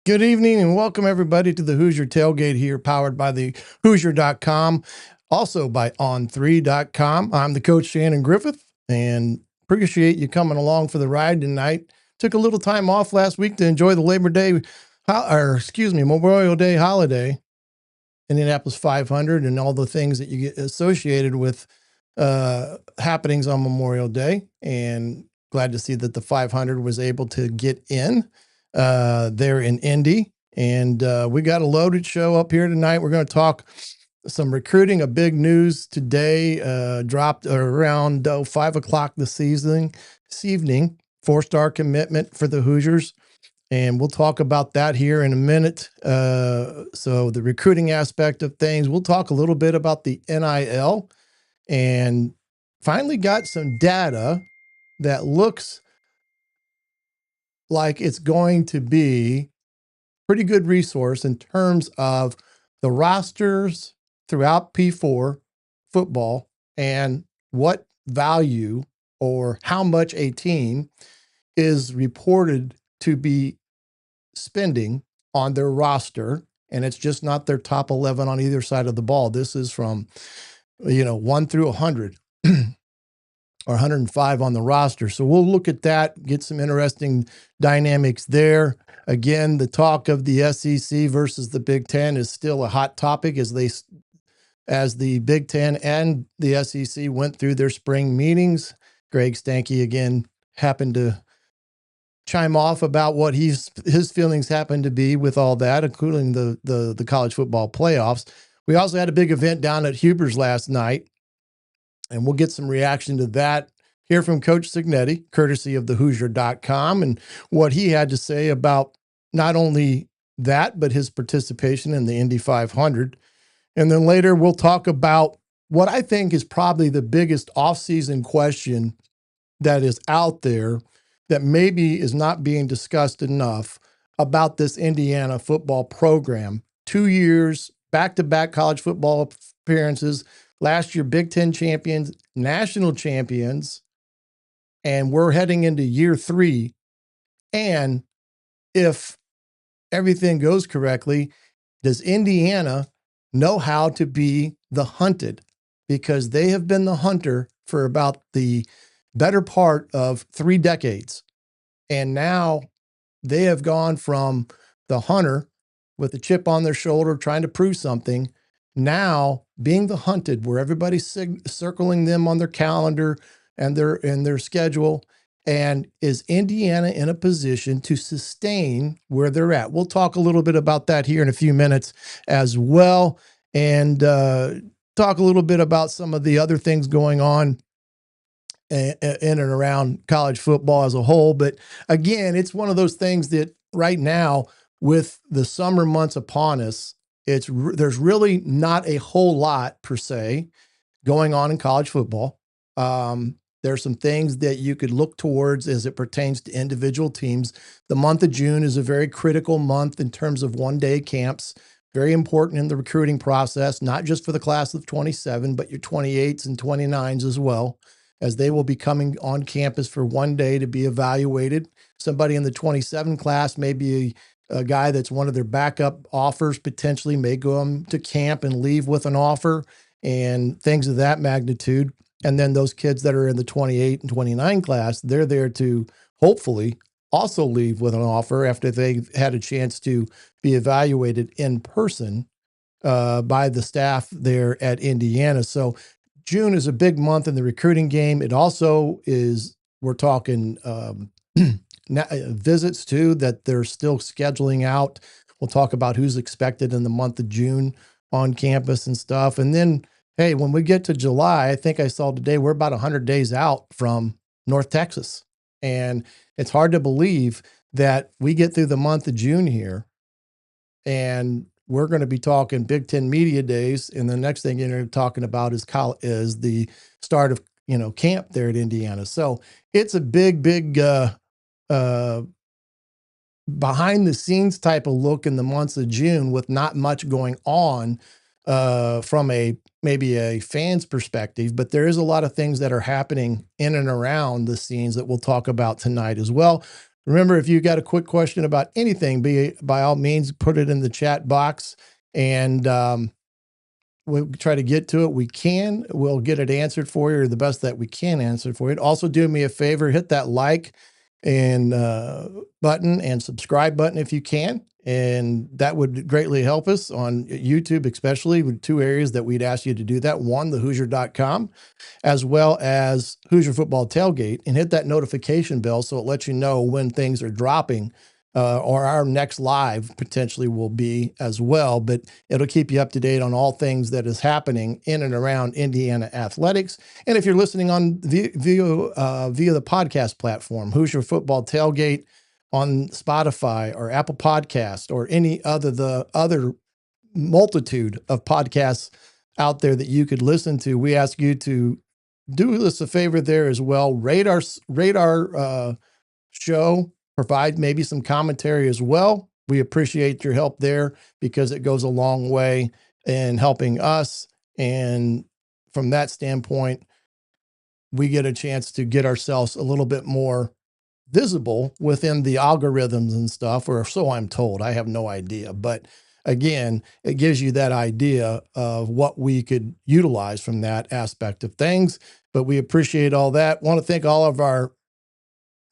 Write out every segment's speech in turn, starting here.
Good evening and welcome everybody to the Hoosier Tailgate here, powered by the Hoosier.com, also by on3.com. I'm the coach Shannon Griffith and appreciate you coming along for the ride tonight. Took a little time off last week to enjoy the Memorial Day holiday, Indianapolis 500, and all the things that you get associated with happenings on Memorial Day. And glad to see that the 500 was able to get in there in Indy. And we got a loaded show up here tonight. We're going to talk some recruiting. A big news today dropped around 5 o'clock this evening. 4-star commitment for the Hoosiers. And we'll talk about that here in a minute. So the recruiting aspect of things, we'll talk a little bit about the NIL, and finally got some data that looks like it's going to be pretty good resource in terms of the rosters throughout P4 football and what value or how much a team is reported to be spending on their roster. And it's just not their top 11 on either side of the ball. This is from, 1 through 100 or 105 on the roster. So we'll look at that, get some interesting dynamics there. Again, the talk of the SEC versus the Big Ten is still a hot topic as the Big Ten and the SEC went through their spring meetings. Greg Sankey again happened to chime off about what his feelings happened to be with all that, including the college football playoffs. We also had a big event down at Huber's last night, and we'll get some reaction to that. Hear from Coach Cignetti, courtesy of the Hoosier.com, and what he had to say about not only that, but his participation in the Indy 500. And then later we'll talk about what I think is probably the biggest offseason question that is out there that maybe is not being discussed enough about this Indiana football program. 2 years, back-to-back college football appearances, last year Big Ten champions, national champions, and we're heading into year 3. And if everything goes correctly, does Indiana know how to be the hunted? Because they have been the hunter for about the better part of 3 decades. And now they have gone from the hunter with a chip on their shoulder, trying to prove something, now being the hunted, where everybody's circling them on their calendar and their schedule. And is Indiana in a position to sustain where they're at? We'll talk a little bit about that here in a few minutes as well, and talk a little bit about some of the other things going on in and around college football as a whole. But again, it's one of those things that right now, with the summer months upon us, there's really not a whole lot per se going on in college football. There's some things that you could look towards as it pertains to individual teams. The month of June is a very critical month in terms of one-day camps. Very important in the recruiting process, not just for the class of 27, but your 28s and 29s as well, as they will be coming on campus for one day to be evaluated. Somebody in the 27 class may be a guy that's one of their backup offers, potentially may go to camp and leave with an offer and things of that magnitude. And then those kids that are in the 28 and 29 class, they're there to hopefully also leave with an offer after they've had a chance to be evaluated in person by the staff there at Indiana. So June is a big month in the recruiting game. It also is, we're talking visits too, that they're still scheduling out. We'll talk about who's expected in the month of June on campus and stuff. And then, hey, when we get to July, I think I saw today, we're about 100 days out from North Texas. And it's hard to believe that we get through the month of June here and we're going to be talking Big Ten Media Days, and the next thing you're talking about is the start of camp there at Indiana. So it's a big behind the scenes type of look in the months of June, with not much going on from maybe a fan's perspective, but there is a lot of things that are happening in and around the scenes that we'll talk about tonight as well. Remember, if you got a quick question about anything, by all means, put it in the chat box, and we'll try to get to it. We'll get it answered for you, or the best that we can answer for you. Also, do me a favor, hit that like and button and subscribe button if you can. And that would greatly help us on YouTube, especially with two areas that we'd ask you to do that. One, thehoosier.com, as well as Hoosier Football Tailgate, and hit that notification bell so it lets you know when things are dropping, or our next live potentially will be as well. But it'll keep you up to date on all things that is happening in and around Indiana athletics. And if you're listening on via the podcast platform, Hoosier Football Tailgate on Spotify or Apple Podcast or any other multitude of podcasts out there that you could listen to, we ask you to do us a favor there as well. Rate our show, provide maybe some commentary as well. We appreciate your help there because it goes a long way in helping us. And from that standpoint, we get a chance to get ourselves a little bit more visible within the algorithms and stuff, or so I'm told. I have no idea. But again, it gives you that idea of what we could utilize from that aspect of things. But we appreciate all that. Want to thank all of our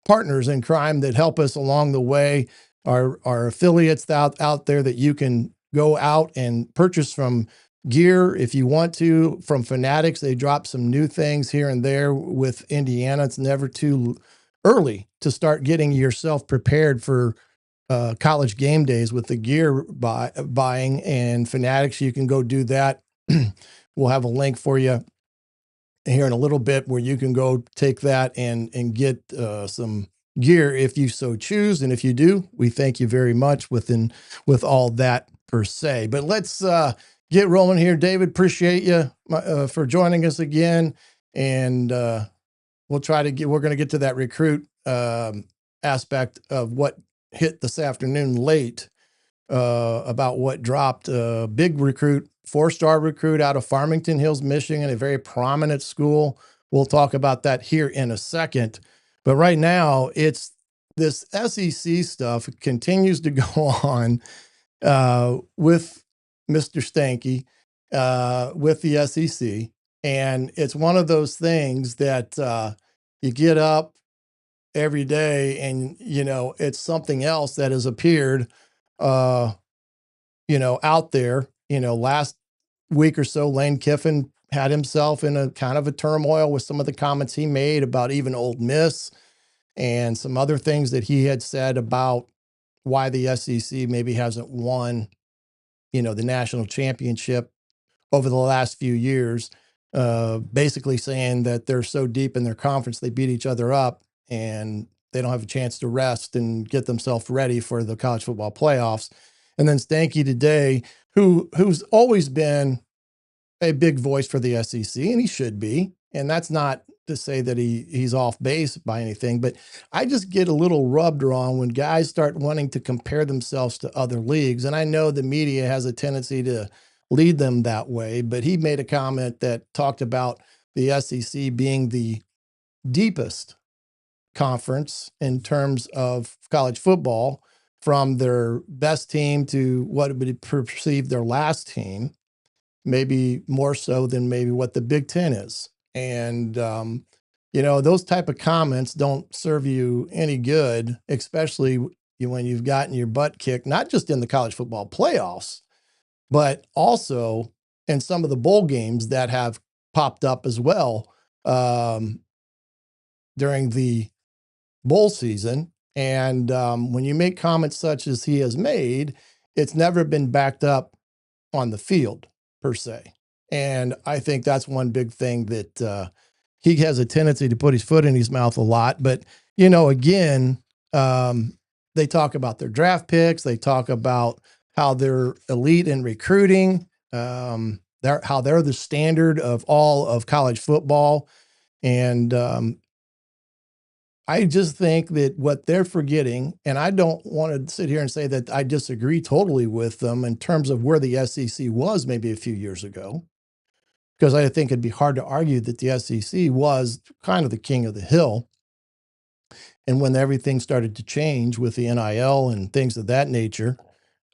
partners in crime that help us along the way, our affiliates out there that you can go out and purchase from gear if you want to. From Fanatics, they drop some new things here and there with Indiana. It's never too early to start getting yourself prepared for college game days with the gear buying, and Fanatics. You can go do that. We'll have a link for you here in a little bit where you can go take that and get some gear if you so choose. And if you do, we thank you very much with all that per se. But let's get rolling here. David, appreciate you for joining us again. And we're going to get to that recruit aspect of what hit this afternoon late, about what dropped. A big recruit, 4-star recruit out of Farmington Hills, Michigan, a very prominent school. We'll talk about that here in a second. But right now, it's this SEC stuff continues to go on with Mr. Sankey, with the SEC. And it's one of those things that you get up every day and, it's something else that has appeared, out there. Last week or so, Lane Kiffin had himself in a kind of a turmoil with some of the comments he made about even Ole Miss and some other things that he had said about why the SEC maybe hasn't won, the national championship over the last few years, basically saying that they're so deep in their conference, they beat each other up and they don't have a chance to rest and get themselves ready for the college football playoffs. And then Sankey today, who's always been a big voice for the SEC, and he should be. And that's not to say that he's off base by anything, but I just get a little rubbed wrong when guys start wanting to compare themselves to other leagues. And I know the media has a tendency to lead them that way, but he made a comment that talked about the SEC being the deepest conference in terms of college football, from their best team to what would be perceived their last team, maybe more so than maybe what the Big Ten is. And, those type of comments don't serve you any good, especially when you've gotten your butt kicked, not just in the college football playoffs, but also in some of the bowl games that have popped up as well during the bowl season. And when you make comments such as he has made, it's never been backed up on the field per se. And I think that's one big thing that he has a tendency to put his foot in his mouth a lot. But, again, they talk about their draft picks. They talk about how they're elite in recruiting, how they're the standard of all of college football. And I just think that what they're forgetting, and I don't want to sit here and say that I disagree totally with them in terms of where the SEC was maybe a few years ago, because I think it'd be hard to argue that the SEC was kind of the king of the hill. and when everything started to change with the NIL and things of that nature,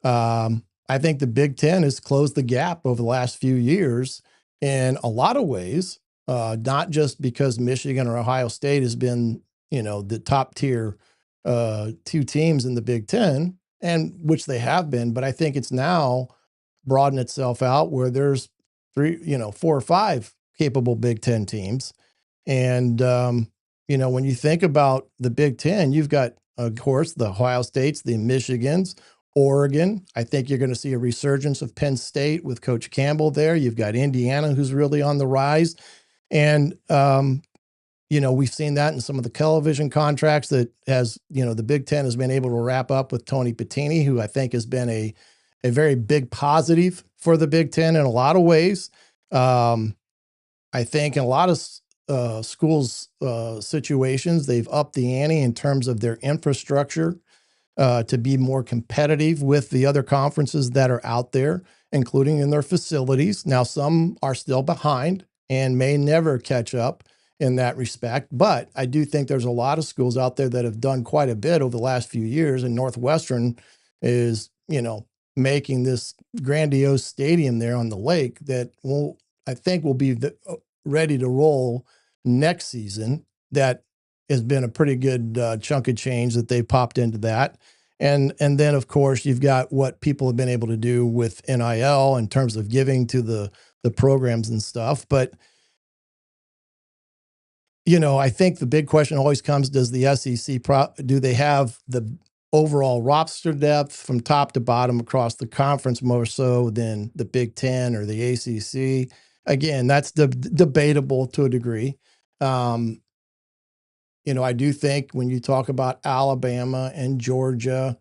I think the Big Ten has closed the gap over the last few years in a lot of ways, not just because Michigan or Ohio State has been, the top tier two teams in the Big Ten, and which they have been, but I think it's now broadened itself out where there's four or five capable Big Ten teams. And, when you think about the Big Ten, you've got, of course, the Ohio States, the Michigans, Oregon. I think you're going to see a resurgence of Penn State with Coach Campbell there. You've got Indiana, who's really on the rise. And, we've seen that in some of the television contracts that the Big Ten has been able to wrap up with Tony Pettini, who I think has been a very big positive for the Big Ten in a lot of ways. I think in a lot of schools situations, they've upped the ante in terms of their infrastructure to be more competitive with the other conferences that are out there, including in their facilities. Now, some are still behind and may never catch up in that respect, but I do think there's a lot of schools out there that have done quite a bit over the last few years, and Northwestern is, making this grandiose stadium there on the lake that I think will be ready to roll next season. That has been a pretty good chunk of change that they popped into that. And then, of course, you've got what people have been able to do with NIL in terms of giving to the programs and stuff. But, I think the big question always comes, does the SEC, do they have the overall roster depth from top to bottom across the conference more so than the Big Ten or the ACC? Again, that's debatable to a degree. I do think when you talk about Alabama and Georgia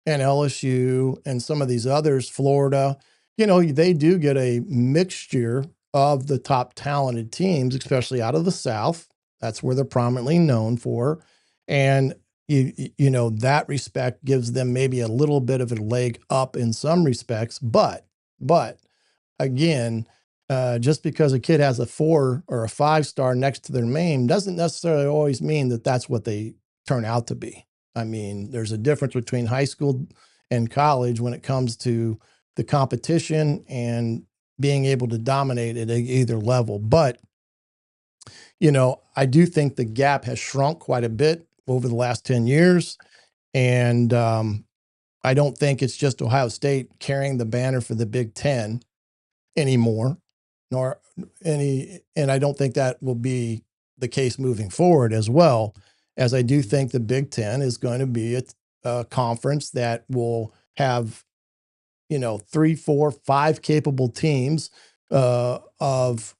and LSU and some of these others, Florida, they do get a mixture of the top talented teams, especially out of the South. That's where they're prominently known for. And, that respect gives them maybe a little bit of a leg up in some respects. But again, just because a kid has a 4 or a 5-star next to their name doesn't necessarily always mean that that's what they turn out to be. I mean, there's a difference between high school and college when it comes to the competition and being able to dominate at either level. But, I do think the gap has shrunk quite a bit over the last 10 years. And I don't think it's just Ohio State carrying the banner for the Big Ten anymore, and I don't think that will be the case moving forward as well, as I do think the Big Ten is going to be a conference that will have, 3, 4, 5 capable teams of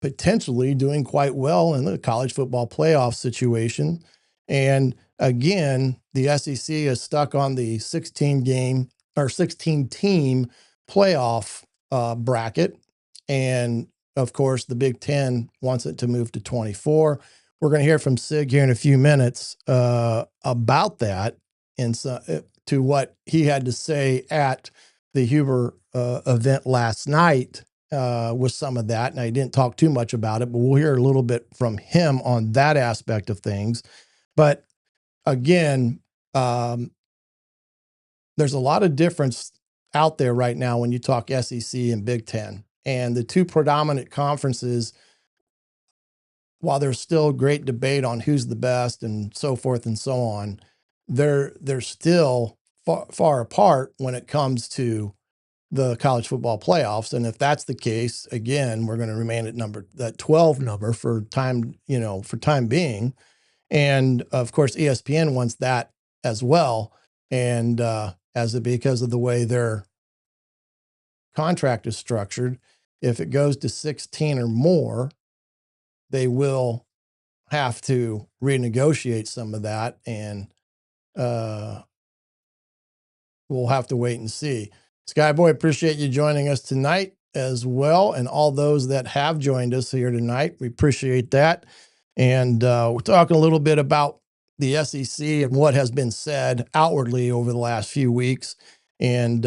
potentially doing quite well in the college football playoff situation. And again, the SEC is stuck on the 16 team playoff bracket. And of course, the Big Ten wants it to move to 24. We're going to hear from Sig here in a few minutes about that and to what he had to say at the Huber event last night with some of that. And I didn't talk too much about it, but we'll hear a little bit from him on that aspect of things. But again, there's a lot of difference out there right now when you talk SEC and Big Ten. And the two predominant conferences, while there's still great debate on who's the best and so forth and so on, they're still far apart when it comes to the college football playoffs. And if that's the case, again, we're going to remain at that 12 number for time being. And of course, ESPN wants that as well. And because of the way their contract is structured, if it goes to 16 or more, they will have to renegotiate some of that, and we'll have to wait and see. Skyboy, appreciate you joining us tonight as well, and all those that have joined us here tonight. We appreciate that. And we're talking a little bit about the SEC and what has been said outwardly over the last few weeks. And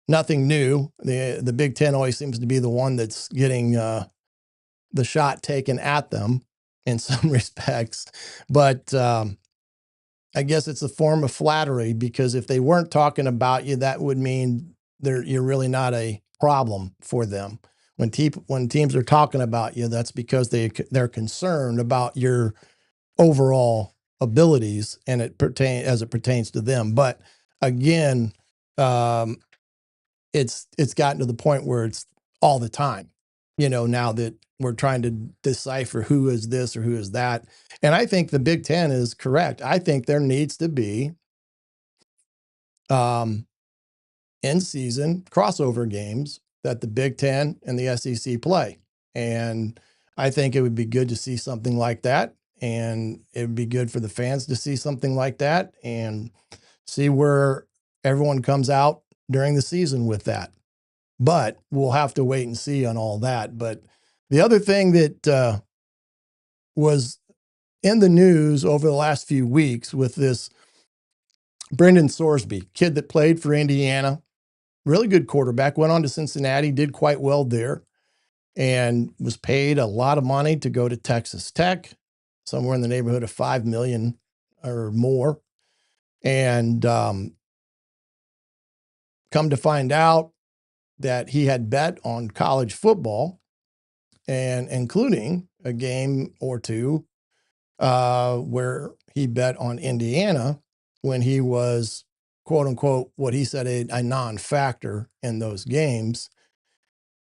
nothing new. The Big Ten always seems to be the one that's getting the shot taken at them in some respects. But I guess it's a form of flattery, because if they weren't talking about you, that would mean you're really not a problem for them. When teams are talking about you, that's because they're concerned about your overall abilities, and it pertains to them. But again, um, it's gotten to the point where it's all the time. Now that we're trying to decipher who is this or who is that, and I think the Big Ten is correct. I think there needs to be um, in-season crossover games that the Big Ten and the SEC play, and I think it would be good to see something like that, and it would be good for the fans to see something like that, and see where everyone comes out during the season with that. But we'll have to wait and see on all that. But the other thing that was in the news over the last few weeks with this Brendan Sorsby, kid that played for Indiana, really good quarterback, went on to Cincinnati, did quite well there, and was paid a lot of money to go to Texas Tech, somewhere in the neighborhood of $5 million or more. And come to find out that he had bet on college football, and including a game or two where he bet on Indiana when he was, quote unquote, what he said, a non-factor in those games.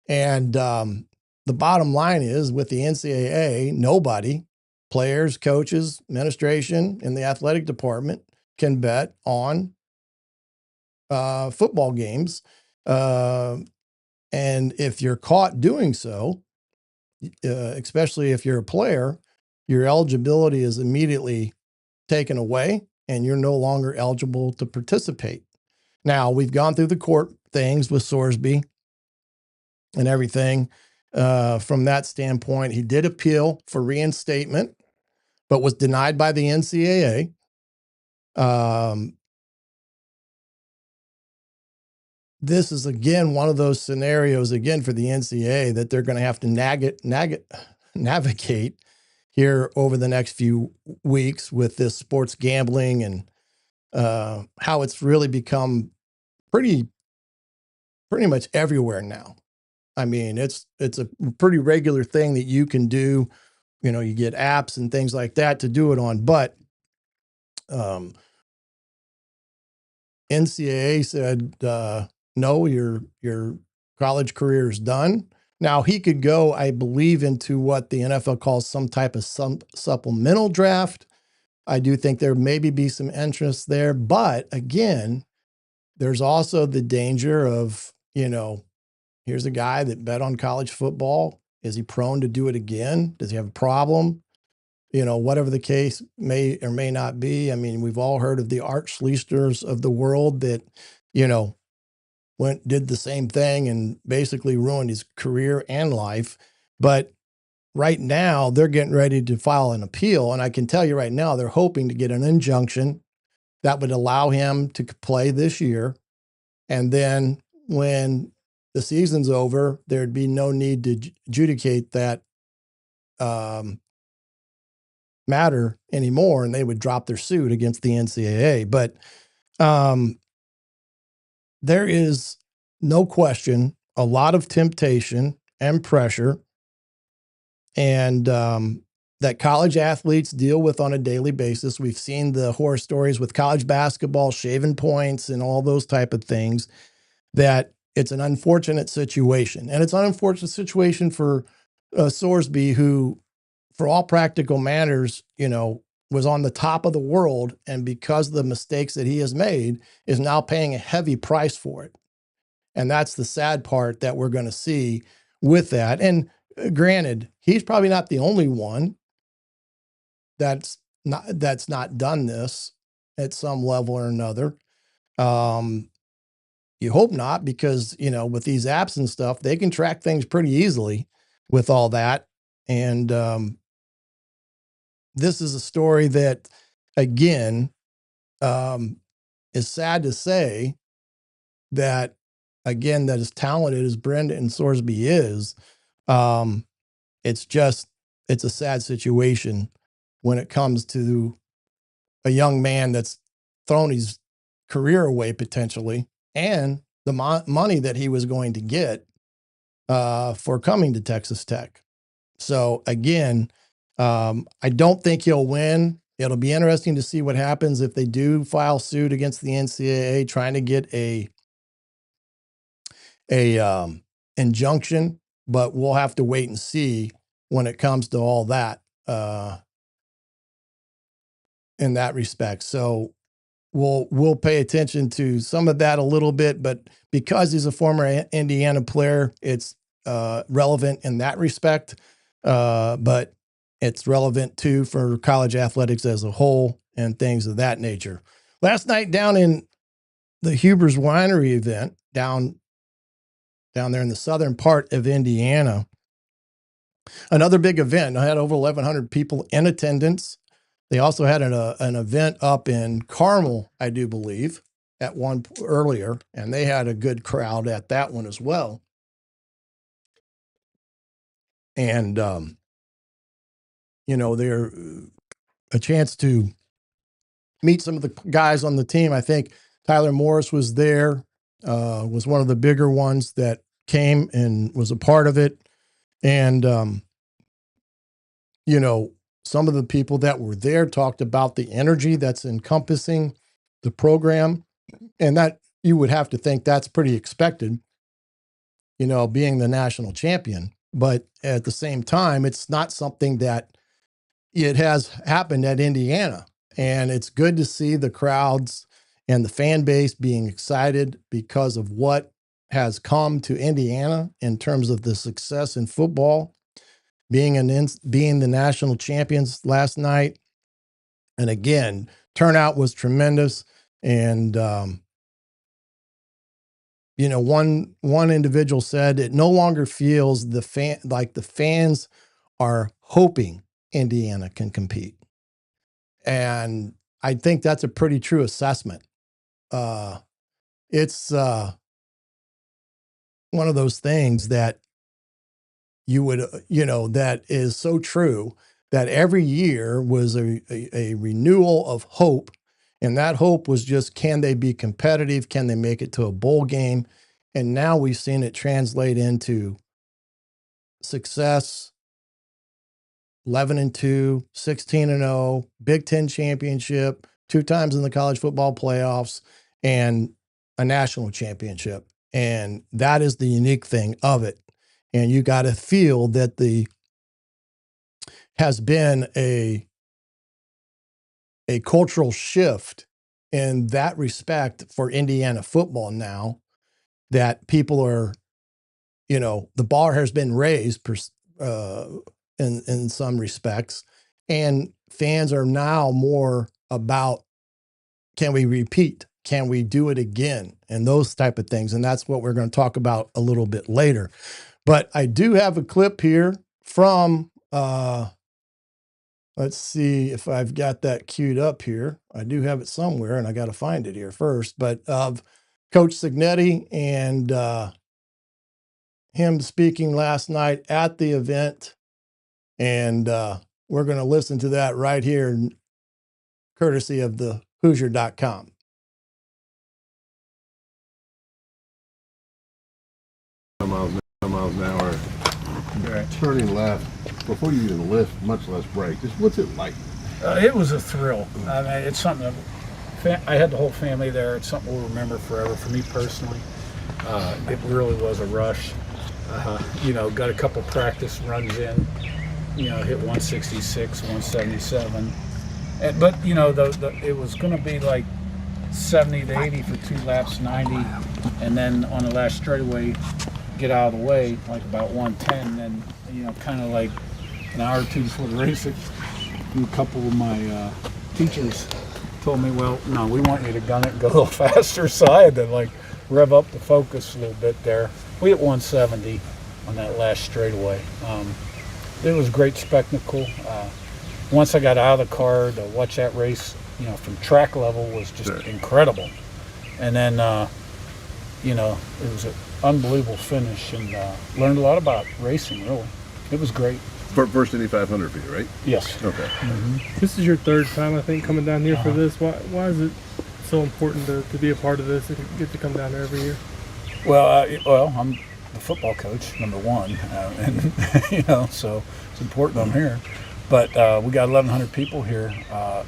And the bottom line is, with the NCAA, nobody, players, coaches, administration, and the athletic department, can bet on football games. And if you're caught doing so, especially if you're a player, your eligibility is immediately taken away and you're no longer eligible to participate. Now, we've gone through the court things with Sorsby and everything. From that standpoint, he did appeal for reinstatement, but was denied by the NCAA. This is, again, one of those scenarios, again, for the NCAA that they're going to have to navigate here over the next few weeks with this sports gambling and how it's really become pretty much everywhere now. I mean, it's a pretty regular thing that you can do. You get apps and things like that to do it on, but NCAA said, no, your college career is done. Now, he could go, I believe, into what the NFL calls some type of supplemental draft. I do think there maybe be some interest there. But again, there's also the danger of, here's a guy that bet on college football. Is he prone to do it again? Does he have a problem? Whatever the case may or may not be. I mean, we've all heard of the Art Schlichters of the world that, did the same thing and basically ruined his career and life. But right now, they're getting ready to file an appeal. And I can tell you right now, they're hoping to get an injunction that would allow him to play this year. And then when the season's over, there'd be no need to adjudicate that matter anymore, and they would drop their suit against the NCAA. But there is no question a lot of temptation and pressure, and that college athletes deal with on a daily basis. We've seen the horror stories with college basketball, shaving points, and all those type of things, that it's an unfortunate situation. And it's an unfortunate situation for Sorsby, who, for all practical matters, was on the top of the world. And because of the mistakes that he has made, is now paying a heavy price for it. And that's the sad part that we're going to see with that. And granted, he's probably not the only one that's not done this at some level or another. You hope not, because, with these apps and stuff, they can track things pretty easily with all that. And this is a story that, again, is sad to say that, again, that as talented as Brenda and Sorsby is, it's a sad situation when it comes to a young man that's thrown his career away potentially, and the money that he was going to get for coming to Texas Tech. So again, I don't think he'll win. It'll be interesting to see what happens if they do file suit against the NCAA trying to get a injunction, but we'll have to wait and see when it comes to all that in that respect. So we'll pay attention to some of that a little bit, but because he's a former Indiana player, it's relevant in that respect. But it's relevant too for college athletics as a whole and things of that nature. Last night down in the Huber's Winery event down there in the southern part of Indiana, another big event. I had over 1,100 people in attendance. They also had an event up in Carmel, I do believe, at one earlier, and they had a good crowd at that one as well. And they're a chance to meet some of the guys on the team. I think Tyler Morris was there, was one of the bigger ones that came and was a part of it. And, some of the people that were there talked about the energy that's encompassing the program, and that you would have to think that's pretty expected, being the national champion. But at the same time, it's not something that it has happened at Indiana. And it's good to see the crowds and the fan base being excited because of what has come to Indiana in terms of the success in football, being the national champions last night. And again, turnout was tremendous. And, one individual said it no longer feels like the fans are hoping Indiana can compete. And I think that's a pretty true assessment. It's one of those things that you would, that is so true that every year was a renewal of hope. And that hope was just, can they be competitive? Can they make it to a bowl game? And now we've seen it translate into success, 11-2, 16-0, Big Ten championship, 2 times in the college football playoffs, and a national championship. And that is the unique thing of it. And you got to feel that has been a cultural shift in that respect for Indiana football now, that people are, the bar has been raised in some respects, and fans are now more about, can we repeat? Can we do it again? And those type of things. And that's what we're going to talk about a little bit later. But I do have a clip here from, let's see if I've got that queued up here. I do have it somewhere, and I got to find it here first. But of Coach Cignetti and him speaking last night at the event. And we're going to listen to that right here, courtesy of the Hoosier.com. Miles an hour, turning left before you even lift, much less brake. Just what's it like? It was a thrill. I mean, it's something that I had the whole family there. It's something we'll remember forever. For me personally, it really was a rush. Got a couple practice runs in. Hit 166, 177. But it was going to be like 70 to 80 for 2 laps, 90, and then on the last straightaway, get out of the way, like about 110, and kind of like an hour or two before the race, a couple of my teachers told me, well, no, we want you to gun it and go a little faster. So I had to like rev up the focus a little bit there. We hit 170 on that last straightaway. It was a great spectacle. Once I got out of the car to watch that race, from track level was just incredible. And then, it was an unbelievable finish, and learned a lot about racing, really. It was great. First Indy 500 for you, right? Yes. Okay. This is your third time, I think, coming down here for this. Why is it so important to be a part of this and get to come down here every year? Well, I'm the football coach, number one, and so it's important I'm here. But we got 1,100 people here.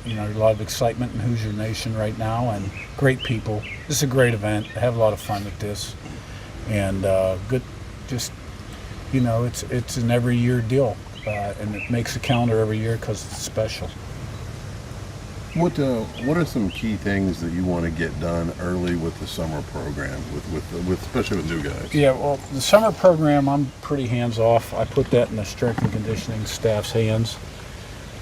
There's a lot of excitement in Hoosier Nation right now, and great people. This is a great event. I have a lot of fun with this, and good. Just it's an every year deal, and it makes the calendar every year because it's special. What are some key things that you want to get done early with the summer program, with especially with new guys? Yeah, well, the summer program, I'm pretty hands off. I put that in the strength and conditioning staff's hands.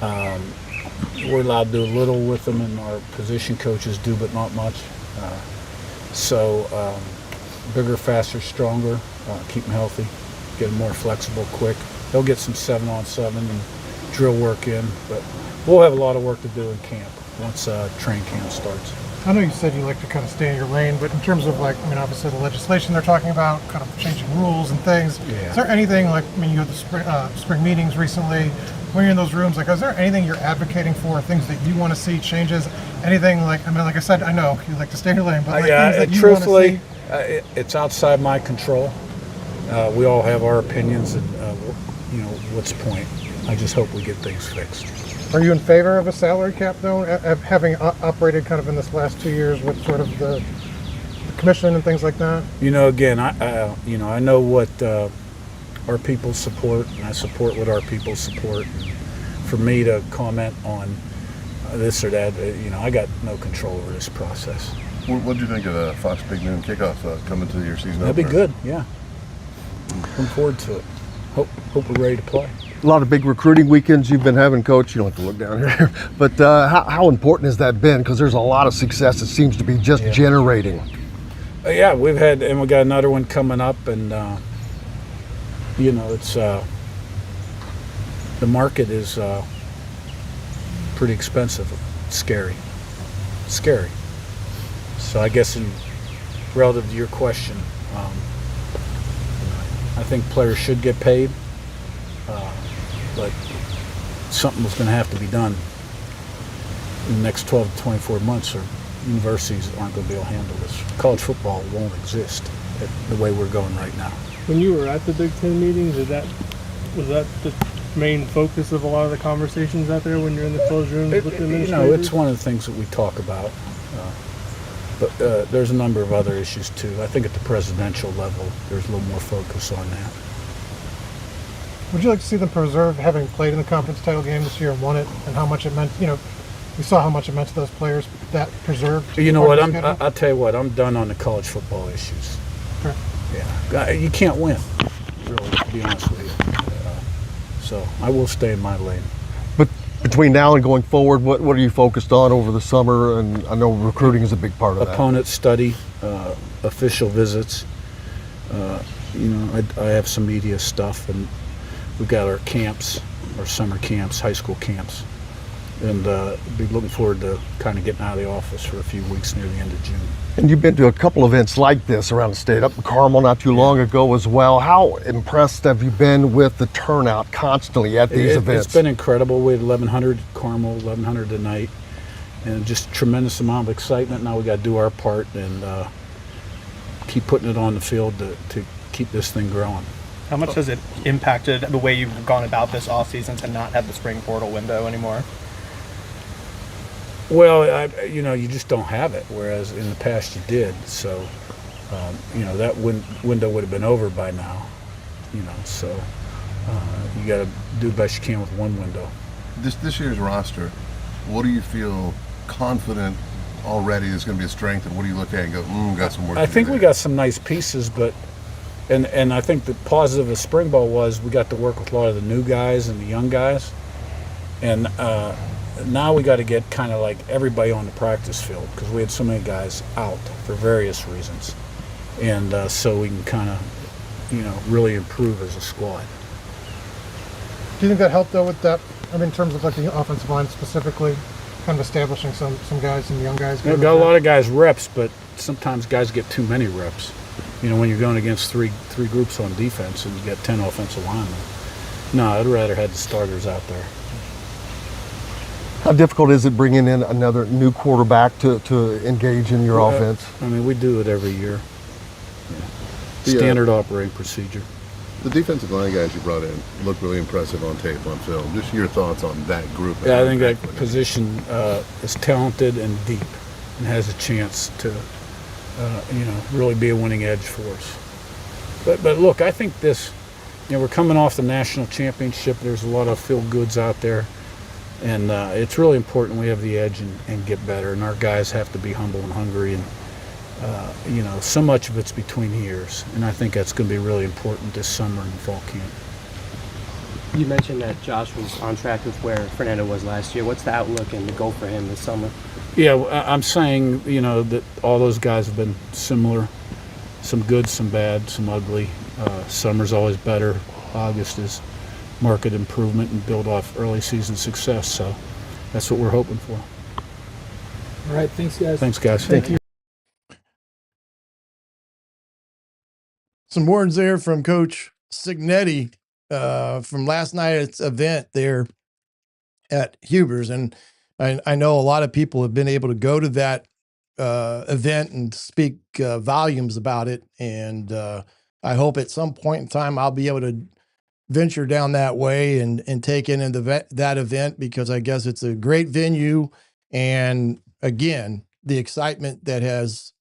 We're allowed to do a little with them, and our position coaches do, but not much. Bigger, faster, stronger, keep them healthy, get them more flexible, quick. They'll get some 7-on-7 and drill work in, but we'll have a lot of work to do in camp once train camp starts. I know you said you like to kind of stay in your lane, but in terms of obviously the legislation they're talking about, kind of changing rules and things, is there anything you had the spring meetings recently, when you're in those rooms, is there anything you're advocating for, things that you want to see changes, anything like I said, I know you like to stay in your lane, but things that you truthfully, want to see? It's outside my control. We all have our opinions, and what's the point? I just hope we get things fixed. Are you in favor of a salary cap, though, having operated kind of in this last 2 years with sort of the commission and things like that? Again, I know what our people support, and I support what our people support. For me to comment on this or that, I got no control over this process. What do you think of the Fox Big Noon kickoff coming to your season? That'd be good, yeah. Looking forward to it. Hope we're ready to play. A lot of big recruiting weekends you've been having, Coach. You don't have to look down here. But how important has that been? Because there's a lot of success it seems to be just generating. Yeah, we got another one coming up, and it's the market is pretty expensive. It's scary. So I guess relative to your question, I think players should get paid. But something was going to have to be done in the next 12 to 24 months, or universities aren't going to be able to handle this. College football won't exist the way we're going right now. When you were at the Big Ten meetings, was that the main focus of a lot of the conversations out there when you're in the closed rooms with the administrators? It's one of the things that we talk about. But there's a number of other issues, too. I think at the presidential level, there's a little more focus on that. Would you like to see them preserve having played in the conference title game this year and won it, and how much it meant? We saw how much it meant to those players that preserved. You know what? I'll tell you what. I'm done on the college football issues. Sure. Yeah, you can't win, really, to be honest with you. So I will stay in my lane. But between now and going forward, what are you focused on over the summer? And I know recruiting is a big part of that. Opponent study, official visits. I have some media stuff, and we've got our camps, our summer camps, high school camps, and be looking forward to kind of getting out of the office for a few weeks near the end of June. And you've been to a couple events like this around the state, up in Carmel not too long ago as well. How impressed have you been with the turnout constantly at these events? It's been incredible. We had 1,100 Carmel, 1,100 tonight, and just a tremendous amount of excitement. Now we got to do our part and keep putting it on the field to keep this thing growing. How much has it impacted the way you've gone about this offseason to not have the spring portal window anymore? Well, you just don't have it, whereas in the past you did. So, that window would have been over by now. So you got to do the best you can with one window. This year's roster, what do you feel confident already is going to be a strength, and what do you look at and go, got some work to do? I think we got some nice pieces, but and I think the positive of spring ball was we got to work with a lot of the new guys and the young guys, and now we got to get kind of like everybody on the practice field because we had so many guys out for various reasons, and so we can kind of really improve as a squad. Do you think that helped though with that? In terms of the offensive line specifically, kind of establishing some guys and young guys. Got a lot of guys reps, but sometimes guys get too many reps. When you're going against three groups on defense and you get 10 offensive linemen, No, I'd rather have the starters out there. How difficult is it bringing in another new quarterback to engage in your offense? I mean, we do it every year. The, Standard operating procedure. The defensive line guys you brought in look really impressive on tape, on film. Just your thoughts on that group. Yeah, I think that position is talented and deep and has a chance to, really be a winning edge for us. But look, I think this, we're coming off the national championship. There's a lot of feel-goods out there. And it's really important we have the edge and get better. And our guys have to be humble and hungry. And, so much of it's between years. And I think that's going to be really important this summer and fall camp. You mentioned that Josh was on track with where Fernando was last year. What's the outlook and the goal for him this summer? Yeah, I'm saying, that all those guys have been similar. Some good, some bad, some ugly. Summer's always better. August is market improvement and build off early season success. So that's what we're hoping for. All right. Thanks, guys. Thanks, guys. Thank you. Some words there from Coach Cignetti from last night's event there at Hubers. And I know a lot of people have been able to go to that event and speak volumes about it. And I hope at some point in time I'll be able to venture down that way and take in that event, because I guess it's a great venue. And again, the excitement that has,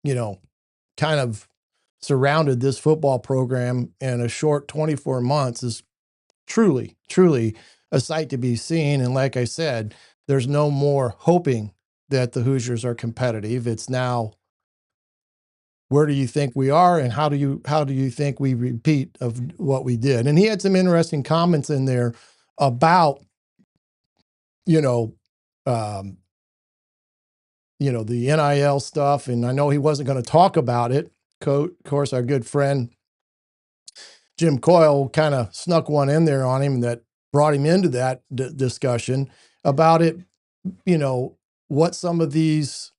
kind of surrounded this football program in a short 24 months is truly, truly a sight to be seen. And like I said, there's no more hoping that the Hoosiers are competitive. It's now, where do you think we are, and how do you think we repeat of what we did? And he had some interesting comments in there about, the NIL stuff. And I know he wasn't going to talk about it. Of course, our good friend Jim Coyle kind of snuck one in there on him that brought him into that discussion about it. What some of these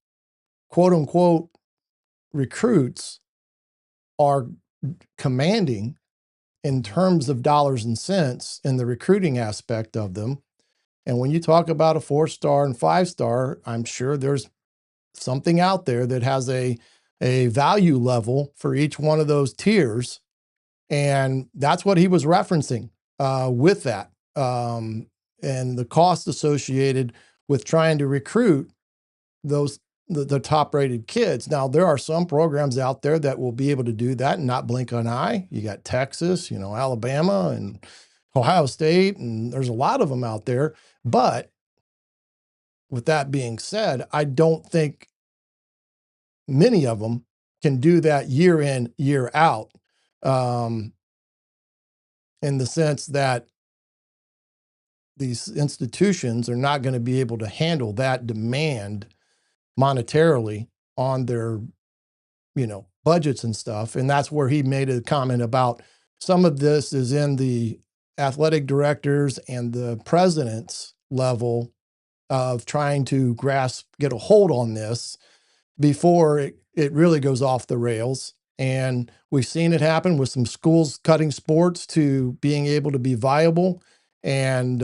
quote unquote recruits are commanding in terms of dollars and cents in the recruiting aspect of them. And when you talk about a 4-star and 5-star, I'm sure there's something out there that has a value level for each one of those tiers. And that's what he was referencing with that. And the cost associated with trying to recruit the top rated kids. Now, there are some programs out there that will be able to do that and not blink an eye. You got Texas, Alabama and Ohio State, and there's a lot of them out there. But with that being said, I don't think many of them can do that year in, year out, in the sense that these institutions are not going to be able to handle that demand monetarily on their, budgets and stuff. And that's where he made a comment about some of this is in the athletic directors and the president's level of trying to get a hold on this before it really goes off the rails. And we've seen it happen with some schools cutting sports to being able to be viable. And,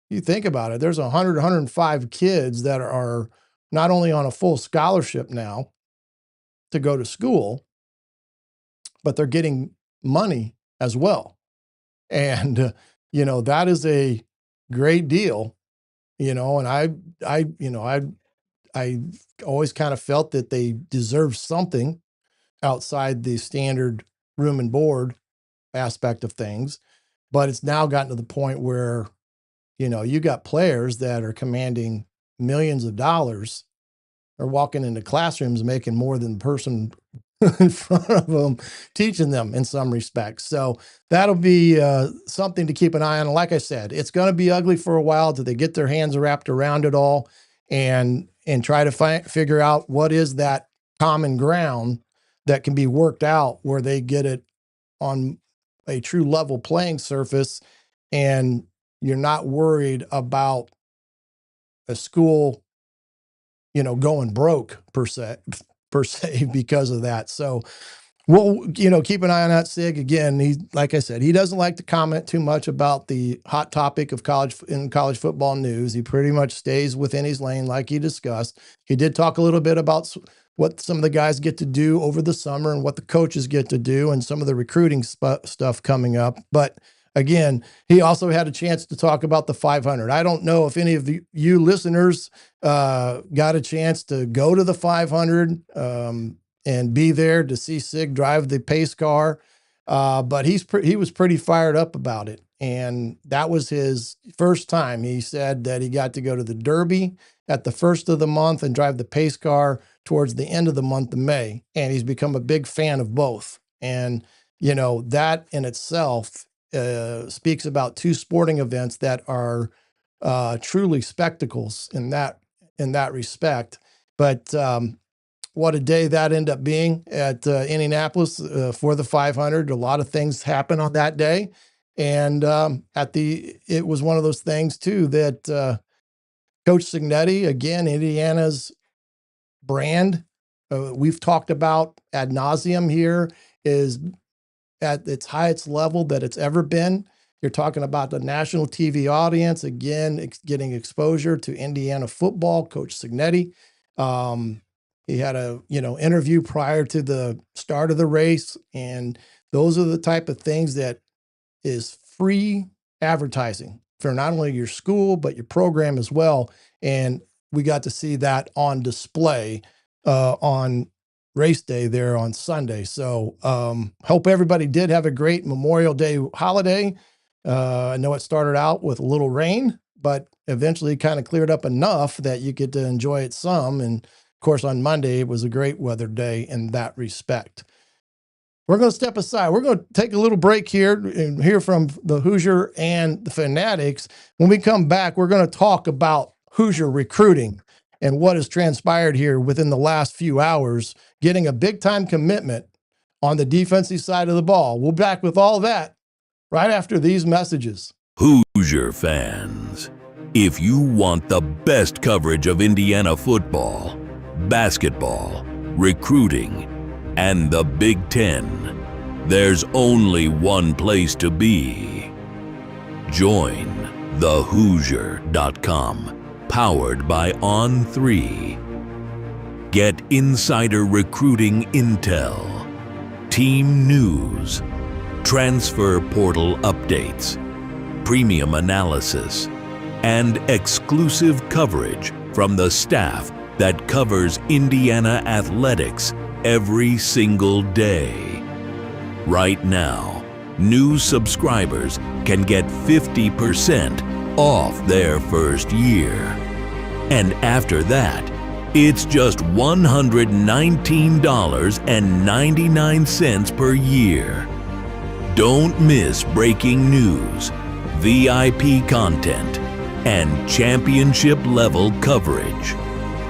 you think about it, there's 105 kids that are not only on a full scholarship now to go to school, but they're getting money as well. And, that is a great deal, and I always kind of felt that they deserve something outside the standard room and board aspect of things. But it's now gotten to the point where, you got players that are commanding millions of dollars are walking into classrooms making more than the person in front of them teaching them in some respects. So that'll be something to keep an eye on. And like I said, it's going to be ugly for a while till they get their hands wrapped around it all and try to figure out what is that common ground that can be worked out where they get it on a true level playing surface. And you're not worried about a school, going broke per se because of that. So Well, keep an eye on that, Sig. Again, like I said, he doesn't like to comment too much about the hot topic of college football news. He pretty much stays within his lane, like he discussed. He did talk a little bit about what some of the guys get to do over the summer and what the coaches get to do and some of the recruiting stuff coming up. But again, he also had a chance to talk about the 500. I don't know if any of you listeners got a chance to go to the 500 and be there to see Sig drive the pace car. But he was pretty fired up about it. And that was his first time. He said that he got to go to the Derby at the first of the month and drive the pace car towards the end of the month of May. And he's become a big fan of both. And, that in itself speaks about two sporting events that are truly spectacles in that respect. But what a day that ended up being at Indianapolis for the 500. A lot of things happened on that day. And it was one of those things too that Coach Cignetti, again, Indiana's brand, we've talked about ad nauseum here, is at its highest level that it's ever been. You're talking about the national TV audience, again, getting exposure to Indiana football, Coach Cignetti. He had a, interview prior to the start of the race. And those are the type of things that is free advertising for not only your school, but your program as well. And we got to see that on display on race day there on Sunday. So hope everybody did have a great Memorial Day holiday. I know it started out with a little rain, but eventually kind of cleared up enough that you get to enjoy it some. And of course, on Monday, it was a great weather day in that respect. We're going to step aside. We're going to take a little break here and hear from the Hoosier and the Fanatics. When we come back, we're going to talk about Hoosier recruiting and what has transpired here within the last few hours, getting a big-time commitment on the defensive side of the ball. We'll be back with all that right after these messages. Hoosier fans, if you want the best coverage of Indiana football, basketball, recruiting, and the Big Ten, there's only one place to be. Join thehoosier.com. Powered by On3. Get insider recruiting intel, team news, transfer portal updates, premium analysis, and exclusive coverage from the staff that covers Indiana athletics every single day. Right now, new subscribers can get 50% off their first year. And after that, it's just $119.99 per year. Don't miss breaking news, VIP content, and championship-level coverage.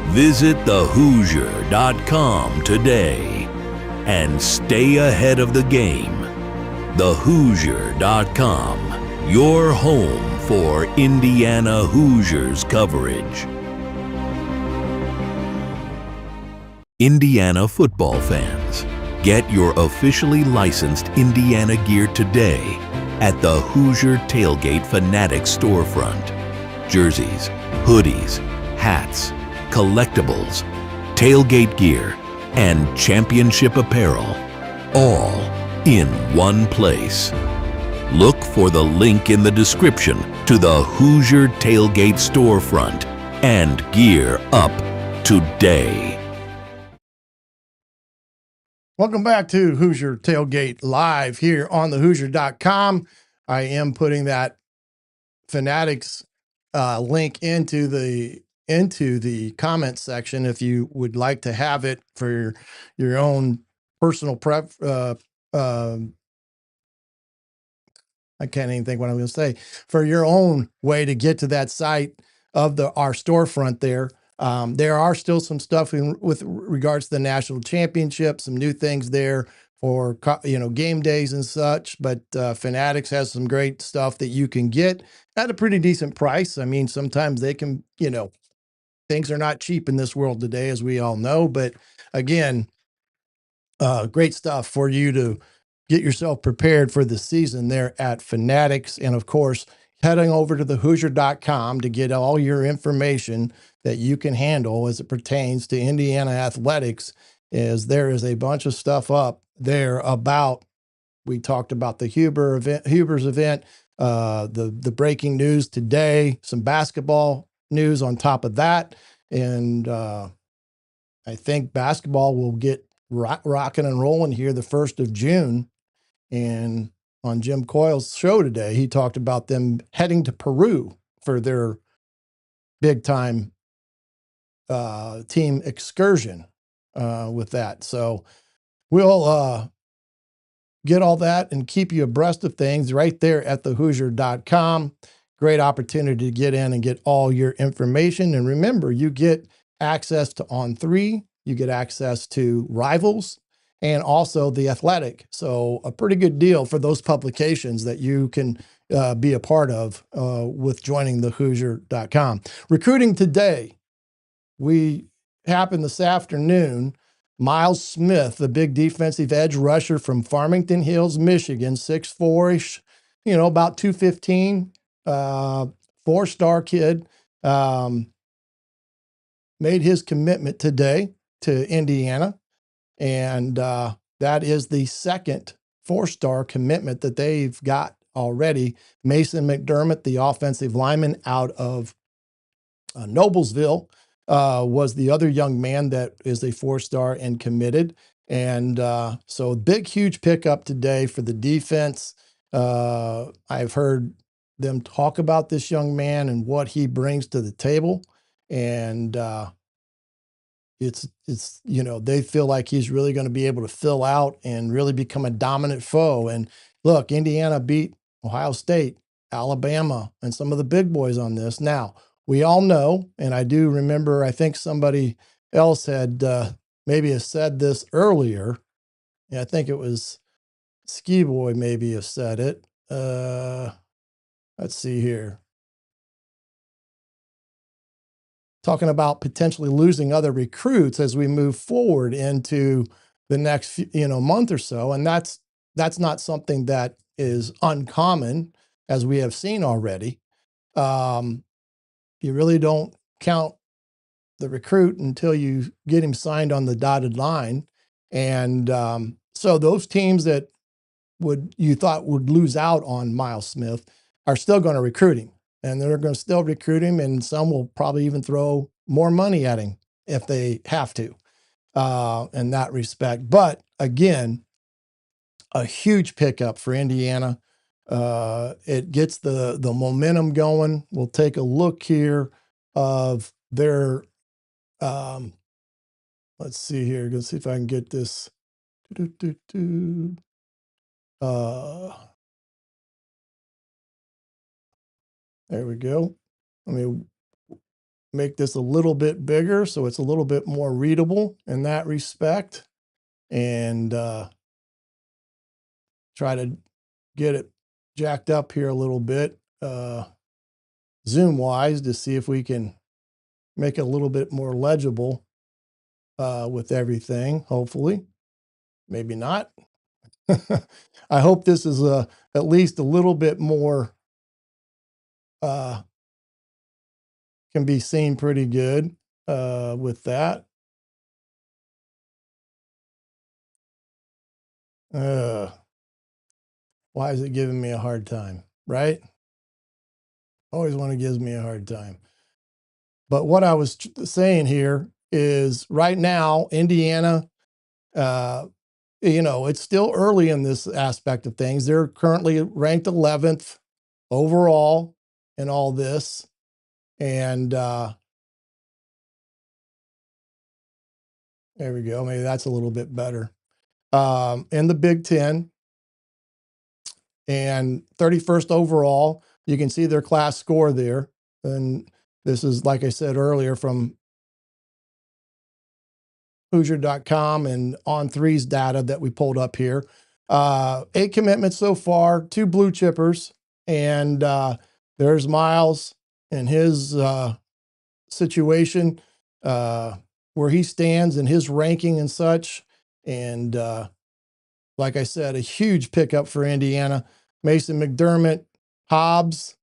Visit thehoosier.com today and stay ahead of the game. Thehoosier.com, your home for Indiana Hoosiers coverage. Indiana football fans, get your officially licensed Indiana gear today at the Hoosier Tailgate Fanatics storefront. Jerseys, hoodies, hats, collectibles, tailgate gear, and championship apparel, all in one place. Look for the link in the description to the Hoosier Tailgate storefront and gear up today. Welcome back to Hoosier Tailgate Live here on thehoosier.com. I am putting that Fanatics link into the comment section if you would like to have it for your own personal I can't even think what I'm going to say, for your own way to get to that site of our storefront there. There are still some stuff with regards to the national championship, some new things there for, game days and such, but Fanatics has some great stuff that you can get at a pretty decent price. I mean, sometimes they can, things are not cheap in this world today, as we all know, but again, great stuff for you to get yourself prepared for the season there at Fanatics. And of course, heading over to the Hoosier.com to get all your information that you can handle as it pertains to Indiana athletics, is there is a bunch of stuff up there about, we talked about the Huber's event, the breaking news today, some basketball news on top of that. And I think basketball will get rocking and rolling here the 1st of June. And on Jim Coyle's show today, he talked about them heading to Peru for their big time team excursion with that. So we'll get all that and keep you abreast of things right there at thehoosier.com. Great opportunity to get in and get all your information. And remember, you get access to On3, you get access to Rivals, and also The Athletic. So a pretty good deal for those publications that you can be a part of with joining thehoosier.com. Recruiting today, we happened this afternoon. Miles Smith, the big defensive edge rusher from Farmington Hills, Michigan, 6'4"-ish, about 215, 4-star kid, made his commitment today to Indiana. And that is the second 4-star commitment that they've got already. Mason McDermott, the offensive lineman out of Noblesville, was the other young man that is a 4-star and committed. And so big, huge pickup today for the defense. I've heard them talk about this young man and what he brings to the table. And it's they feel like he's really going to be able to fill out and really become a dominant foe. And look, Indiana beat Ohio State, Alabama, and some of the big boys on this. Now, we all know, and I do remember, I think somebody else had maybe has said this earlier. I think it was Ski Boy maybe have said it. Let's see here. Talking about potentially losing other recruits as we move forward into the next month or so. And that's not something that is uncommon, as we have seen already. You really don't count the recruit until you get him signed on the dotted line. And so those teams that you thought would lose out on Miles Smith are still going to recruit him. And they're going to still recruit him, and some will probably even throw more money at him if they have to in that respect. But again, a huge pickup for Indiana. It gets the momentum going. We'll take a look here of their, let's see here. Let's see if I can get this. There we go. Let me make this a little bit bigger so it's a little bit more readable in that respect, and try to get it jacked up here a little bit zoom wise to see if we can make it a little bit more legible with everything. Hopefully, maybe not. I hope this is at least a little bit more can be seen pretty good with that. Why is it giving me a hard time, right? Always one that gives me a hard time. But what I was saying here is right now, Indiana, it's still early in this aspect of things. They're currently ranked 11th overall in all this. And there we go. Maybe that's a little bit better. In the Big Ten, and 31st overall. You can see their class score there. And this is, like I said earlier, from Hoosier.com and On3's data that we pulled up here. 8 commitments so far, 2 blue chippers. And there's Miles and his situation, where he stands and his ranking and such. And like I said, a huge pickup for Indiana. Mason McDermott, Hobbs,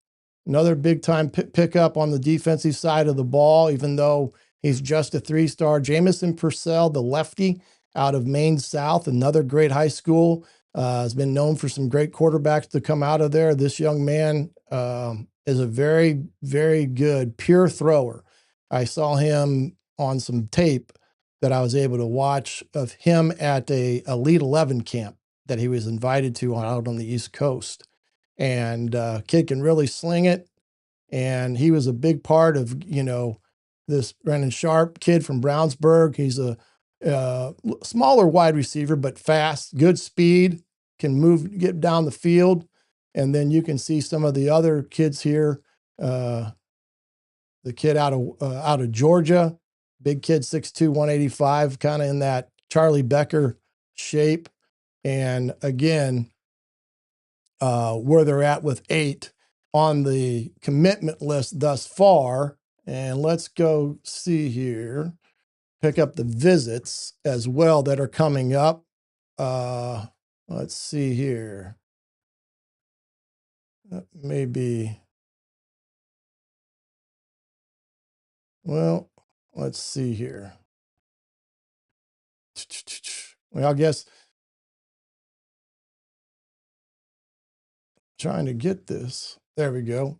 another big time pickup on the defensive side of the ball, even though he's just a 3-star. Jamison Purcell, the lefty out of Maine South, another great high school, has been known for some great quarterbacks to come out of there. This young man is a very, very good pure thrower. I saw him on some tape that I was able to watch of him at a Elite 11 camp that he was invited to out on the East Coast. And kid can really sling it. And he was a big part of, this Brennan Sharp kid from Brownsburg. He's a smaller wide receiver, but fast, good speed, can move, get down the field. And then you can see some of the other kids here. The kid out of Georgia, big kid, 6'2", 185, kind of in that Charlie Becker shape. And again, where they're at with 8 on the commitment list thus far. And let's go see here, pick up the visits as well that are coming up. Let's see here. Maybe, well, let's see here. Well, I guess trying to get this. There we go.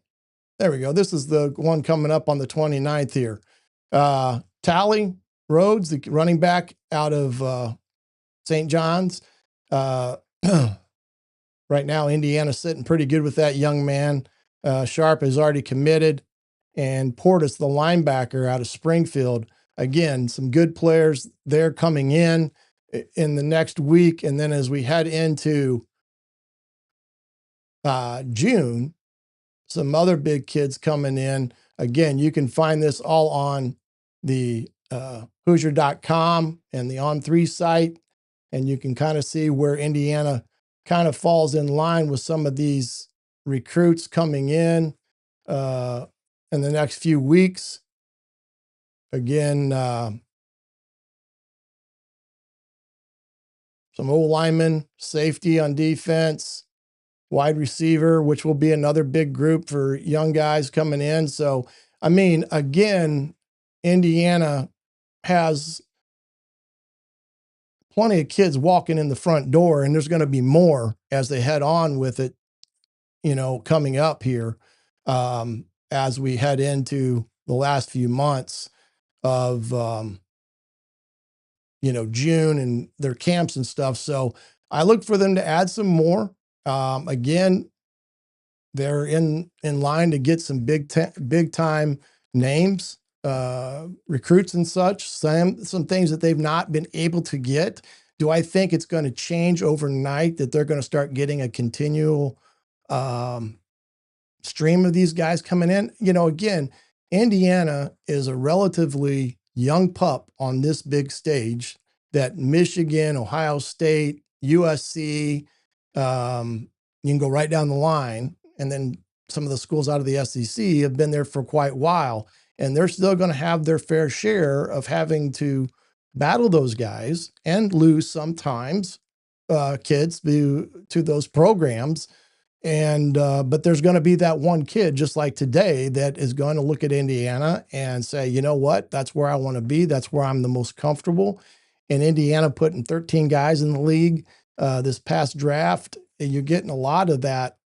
There we go. This is the one coming up on the 29th here. Tally Rhodes, the running back out of St. John's. Right now, Indiana's sitting pretty good with that young man. Sharp is already committed. And Portis, the linebacker out of Springfield. Again, some good players there coming in the next week. And then as we head into June, some other big kids coming in. Again, you can find this all on the Hoosier.com and the On3 site. And you can kind of see where Indiana kind of falls in line with some of these recruits coming in the next few weeks. Again, some old linemen, safety on defense, wide receiver, which will be another big group for young guys coming in. So, I mean, again, Indiana has plenty of kids walking in the front door, and there's going to be more as they head on with it, coming up here as we head into the last few months of, June and their camps and stuff. So I look for them to add some more. Again, they're in line to get some big time names, recruits and such, some things that they've not been able to get. Do I think it's going to change overnight, that they're going to start getting a continual stream of these guys coming in? Again, Indiana is a relatively young pup on this big stage that Michigan, Ohio State, USC, you can go right down the line. And then some of the schools out of the SEC have been there for quite a while. And they're still going to have their fair share of having to battle those guys and lose sometimes kids to those programs. And but there's going to be that one kid, just like today, that is going to look at Indiana and say, you know what, that's where I want to be. That's where I'm the most comfortable. And Indiana putting 13 guys in the league this past draft, and you're getting a lot of that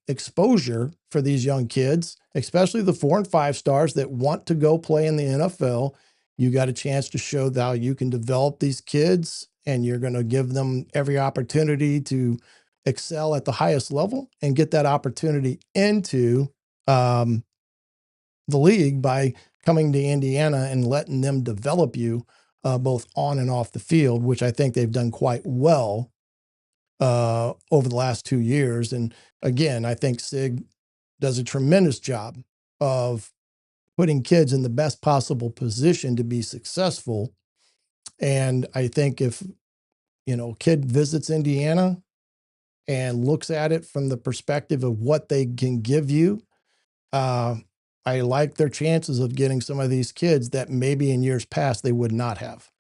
exposure for these young kids, especially the 4 and 5 stars that want to go play in the NFL. You got a chance to show how you can develop these kids, and you're going to give them every opportunity to excel at the highest level and get that opportunity into the league by coming to Indiana and letting them develop you both on and off the field, which I think they've done quite well over the last 2 years. And again, I think Sig does a tremendous job of putting kids in the best possible position to be successful. And I think if, a kid visits Indiana and looks at it from the perspective of what they can give you, I like their chances of getting some of these kids that maybe in years past they would not have.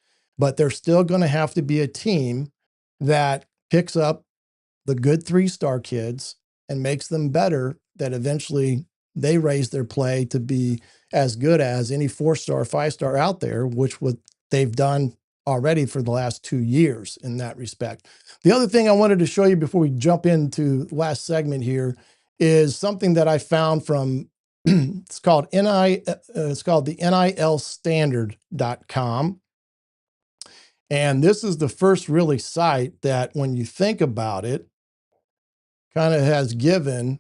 but they're still going to have to be a team that picks up the good 3-star kids and makes them better, that eventually they raise their play to be as good as any 4-star, 5-star out there, which what they've done already for the last 2 years in that respect. The other thing I wanted to show you before we jump into the last segment here is something that I found from it's called the NILstandard.com. And this is the first really site that, when you think about it, kind of has given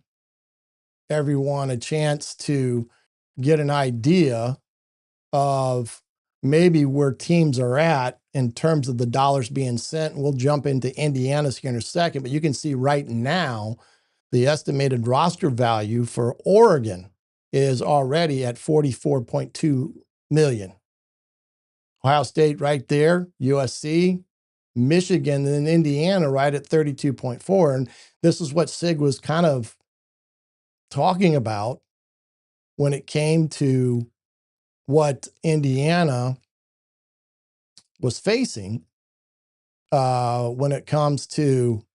everyone a chance to get an idea of maybe where teams are at in terms of the dollars being sent. We'll jump into Indiana's here in a second, but you can see right now the estimated roster value for Oregon is already at 44.2 million. Ohio State right there, USC, Michigan, and Indiana right at 32.4. And this is what Sig was kind of talking about when it came to what Indiana was facing when it comes to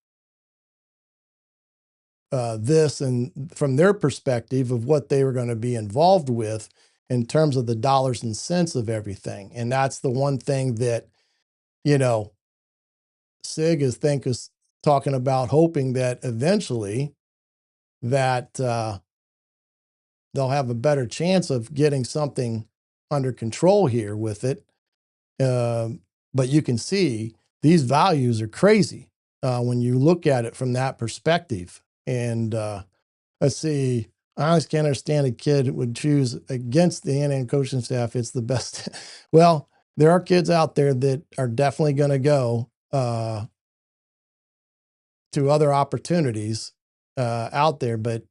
this, and from their perspective of what they were going to be involved with in terms of the dollars and cents of everything. And that's the one thing that, you know, Sig is talking about, hoping that eventually that they'll have a better chance of getting something under control here with it. But you can see these values are crazy when you look at it from that perspective. And let's see, I always can't understand a kid who would choose against the NN coaching staff. It's the best. Well, there are kids out there that are definitely going to go to other opportunities out there. But,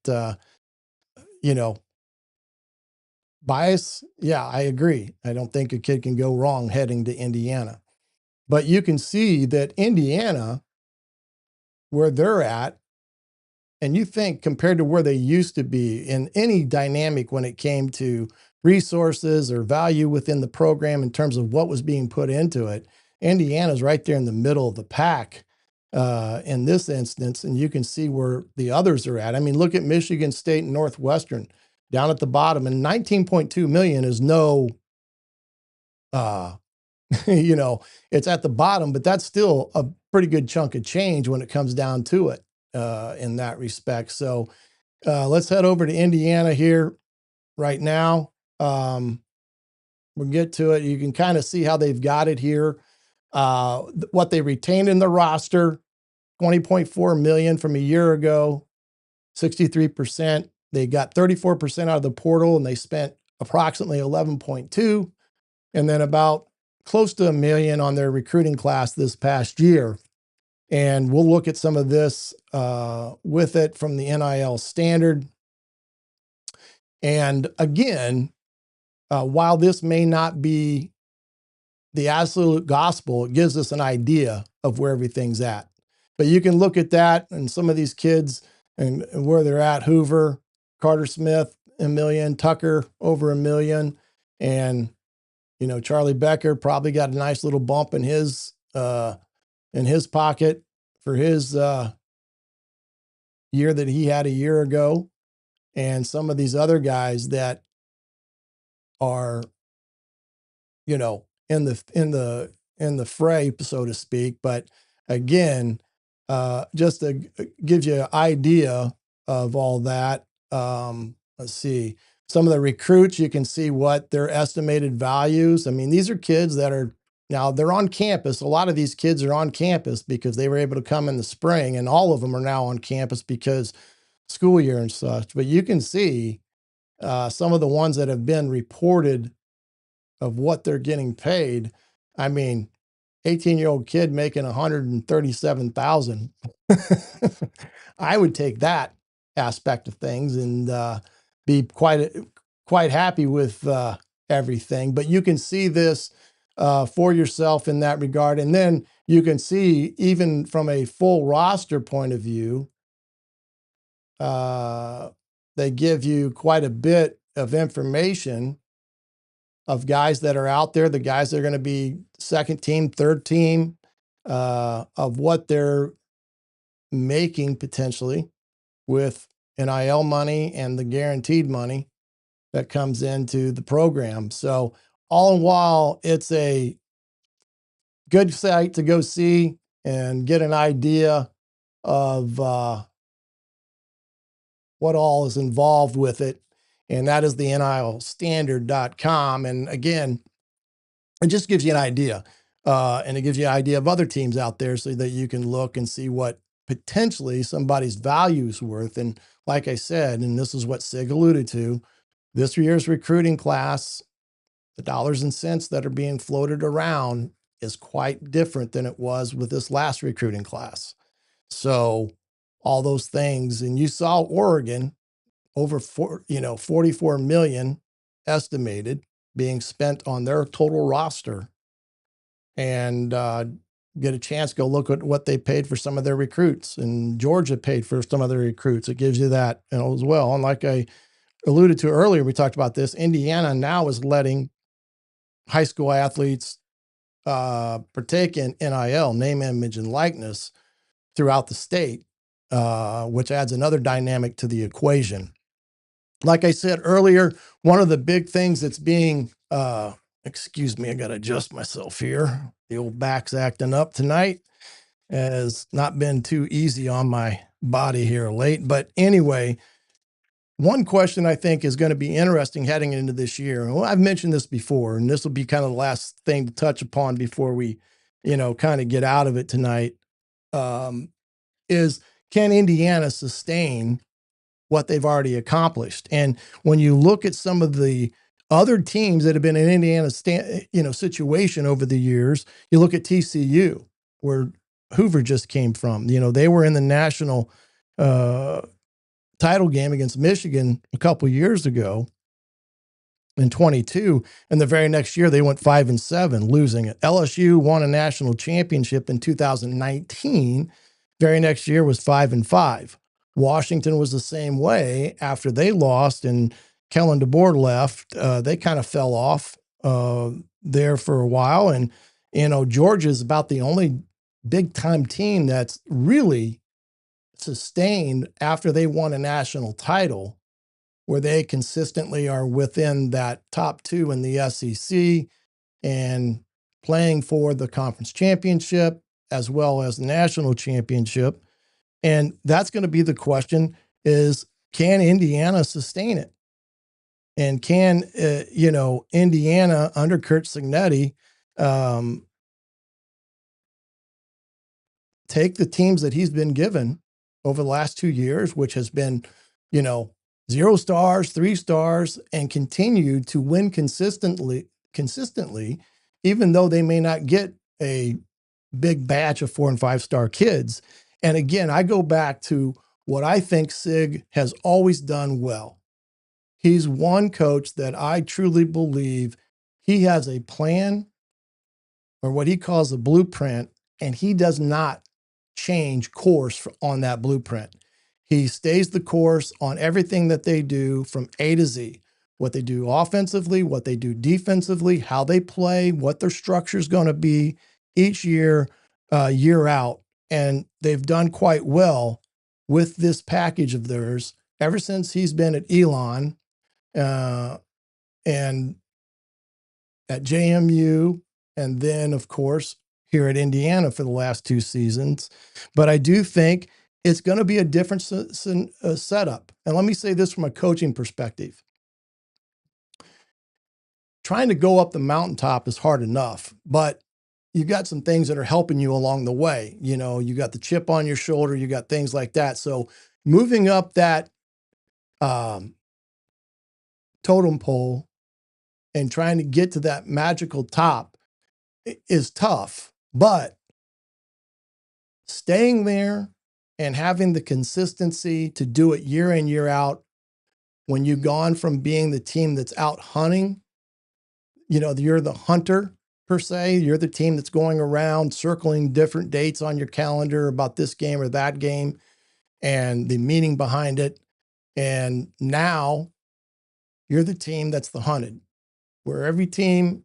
you know, bias, yeah, I agree. I don't think a kid can go wrong heading to Indiana. But you can see that Indiana, where they're at, and you think compared to where they used to be in any dynamic when it came to resources or value within the program in terms of what was being put into it, Indiana's right there in the middle of the pack in this instance. And you can see where the others are at. I mean, look at Michigan State and Northwestern down at the bottom, and 19.2 million is no, you know, it's at the bottom, but that's still a pretty good chunk of change when it comes down to it in that respect. So let's head over to Indiana here right now. We'll get to it. You can kind of see how they've got it here. What they retained in the roster, 20.4 million from a year ago, 63%. They got 34% out of the portal, and they spent approximately 11.2, and then about close to $1 million on their recruiting class this past year. And we'll look at some of this with it from the NIL standard. And again, while this may not be the absolute gospel, it gives us an idea of where everything's at. But you can look at that and some of these kids and where they're at. Hoover, Carter Smith, $1 million, Tucker, over $1 million. And, you know, Charlie Becker probably got a nice little bump in his pocket for his year that he had a year ago. And some of these other guys that are, you know, in the fray, so to speak. But again, just to give you an idea of all that, let's see. Some of the recruits, you can see what their estimated values. I mean, these are kids that are now they're on campus. A lot of these kids are on campus because they were able to come in the spring, and all of them are now on campus because school year and such. But you can see some of the ones that have been reported of what they're getting paid. I mean, 18-year-old kid making $137,000. I would take that aspect of things and be quite happy with everything. But you can see this for yourself in that regard. And then you can see, even from a full roster point of view, they give you quite a bit of information of guys that are out there, the guys that are going to be second team, third team, of what they're making potentially with NIL money and the guaranteed money that comes into the program. So all in all, it's a good site to go see and get an idea of what all is involved with it. And that is the NILstandard.com. And again, it just gives you an idea. And it gives you an idea of other teams out there so that you can look and see what potentially somebody's value is worth. And like I said, and this is what Sig alluded to, this year's recruiting class, the dollars and cents that are being floated around is quite different than it was with this last recruiting class. So all those things, and you saw Oregon over 44 million estimated being spent on their total roster, and get a chance to go look at what they paid for some of their recruits, and Georgia paid for some of their recruits. It gives you that, as well. And like I alluded to earlier, we talked about this. Indiana now is letting high school athletes partake in NIL, name, image, and likeness throughout the state, which adds another dynamic to the equation. Like I said earlier, one of the big things that's being, excuse me, I got to adjust myself here. The old back's acting up tonight. Has not been too easy on my body here late. But anyway, one question I think is going to be interesting heading into this year. Well, I've mentioned this before, and this will be kind of the last thing to touch upon before we, kind of get out of it tonight, is can Indiana sustain what they've already accomplished? And when you look at some of the other teams that have been in Indiana's situation over the years, you look at TCU, where Hoover just came from. They were in the national title game against Michigan a couple years ago in 22, and the very next year they went 5-7, losing it. LSU won a national championship in 2019. Very next year was 5-5. Washington was the same way after they lost and Kellen DeBoer left. They kind of fell off there for a while. And, Georgia's about the only big time team that's really sustained after they won a national title, where they consistently are within that top two in the SEC and playing for the conference championship as well as the national championship. And that's going to be the question is, can Indiana sustain it? And can, Indiana under Curt Cignetti take the teams that he's been given over the last 2 years, which has been, 0 stars, 3 stars, and continue to win consistently, even though they may not get a big batch of 4 and 5 star kids. And again, I go back to what I think Sig has always done well. He's one coach that I truly believe he has a plan, or what he calls a blueprint, and he does not change course on that blueprint. He stays the course on everything that they do from A to Z, what they do offensively, what they do defensively, how they play, what their structure is going to be each year, year out. And they've done quite well with this package of theirs ever since he's been at Elon and at JMU, and then, of course, here at Indiana for the last 2 seasons. But I do think it's going to be a different setup. And let me say this from a coaching perspective. Trying to go up the mountaintop is hard enough, but you got some things that are helping you along the way. You got the chip on your shoulder, you got things like that. So moving up that totem pole and trying to get to that magical top is tough, but staying there and having the consistency to do it year in, year out, when you've gone from being the team that's out hunting, you're the hunter per se, you're the team that's going around circling different dates on your calendar about this game or that game and the meaning behind it. And now you're the team that's the hunted. where every team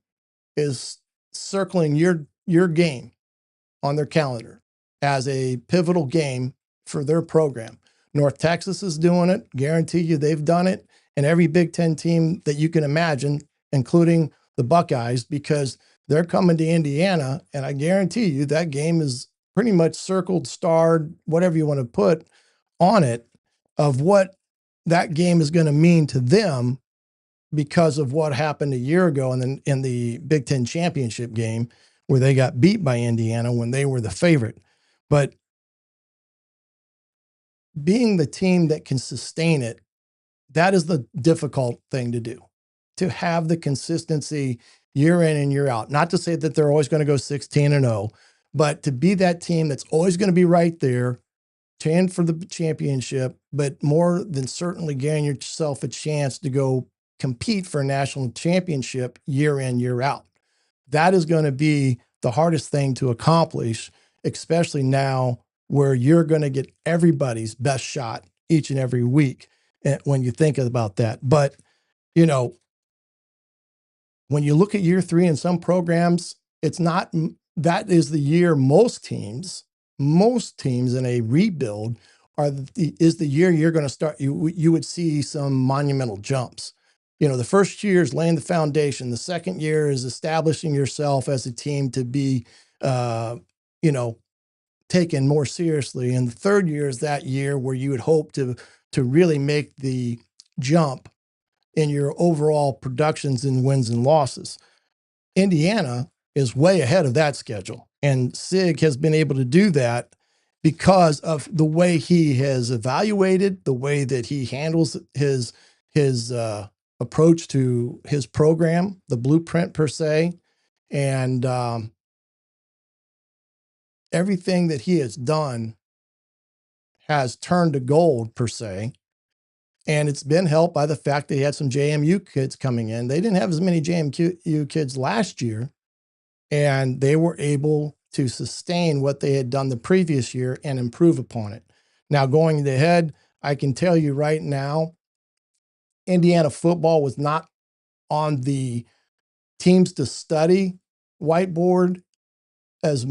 is circling your game on their calendar as a pivotal game for their program. North Texas is doing it. Guarantee you they've done it. And every Big Ten team that you can imagine, including the Buckeyes, because they're coming to Indiana. And I guarantee you that game is pretty much circled, starred, whatever you want to put on it, of what that game is going to mean to them because of what happened a year ago in the Big Ten championship game where they got beat by Indiana when they were the favorite. But being the team that can sustain it, that is the difficult thing to do, to have the consistency year in and year out. Not to say that they're always going to go 16-0, but to be that team that's always going to be right there, chain for the championship, but more than certainly getting yourself a chance to go compete for a national championship year in, year out. That is going to be the hardest thing to accomplish, especially now where you're going to get everybody's best shot each and every week when you think about that. But, you know, when you look at year 3 in some programs, it's not, that is the year most teams in a rebuild is the year you're going to start, you would see some monumental jumps. You know, the first year is laying the foundation. The second year is establishing yourself as a team to be, you know, taken more seriously. And the third year is that year where you would hope to really make the jump in your overall productions in wins and losses. Indiana is way ahead of that schedule. And Sig has been able to do that because of the way he has evaluated, the way that he handles his approach to his program, the blueprint per se, and everything that he has done has turned to gold per se. And it's been helped by the fact that he had some JMU kids coming in. They didn't have as many JMU kids last year, and they were able to sustain what they had done the previous year and improve upon it. Now, going ahead, I can tell you right now, Indiana football was not on the teams to study whiteboard as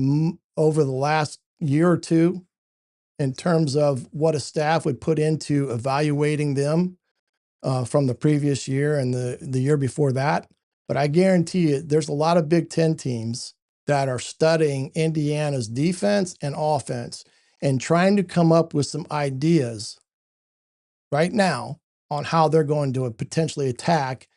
over the last year or two in terms of what a staff would put into evaluating them from the previous year and the year before that. But I guarantee you, there's a lot of Big Ten teams that are studying Indiana's defense and offense and trying to come up with some ideas right now on how they're going to potentially attack